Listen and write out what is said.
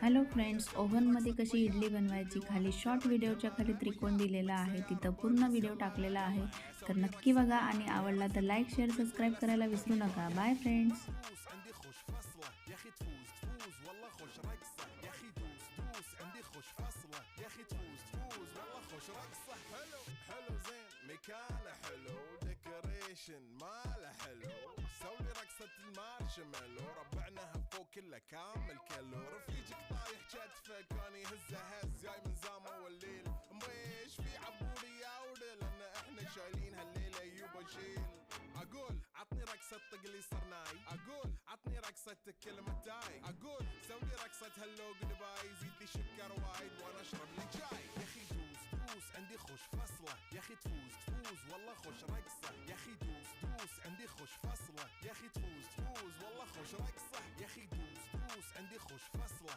Hello friends, ओव्हनमध्ये कशी इडली बनवायची खाली शॉर्ट व्हिडिओच्या खाली त्रिकोण दिलेला आहे, तिथं पूर्ण व्हिडिओ टाकलेला आहे. तर नक्की बघा आणि आवडला तर लाईक शेअर सबस्क्राईब करायला विसरू नका. Bye friends. فوز عندي خوش فصلة يا اخي تفوز تفوز والله خوش رقصة يا اخي دوس دوس عندي خوش فصلة يا اخي تفوز تفوز والله خوش رقصة حلو حلو زين مكانه حلو ديكوريشن ماله حلو سوي رقصة المارشميلو ربعناها فوق كله كامل كيلو رفيجك طايح كتفه كان يهزه هز جاي من زامه والليل ميش في عبوري يا ولد لان احنا شايلين هالليلة يوبا شيل اقول عطني رقصة طق لي صرناي اقول عطني رقصة كلمة تاي اقول سوي رقصة هلو قلباي زيد لي شكر وايد وانا اشرب لي جاي يا اخي دوس دوس عندي خوش فصلة يا اخي تفوز تفوز والله خوش رقصة يا اخي دوس دوس عندي خوش فصلة يا اخي تفوز تفوز والله خوش رقصة يا اخي دوس دوس عندي خوش فصلة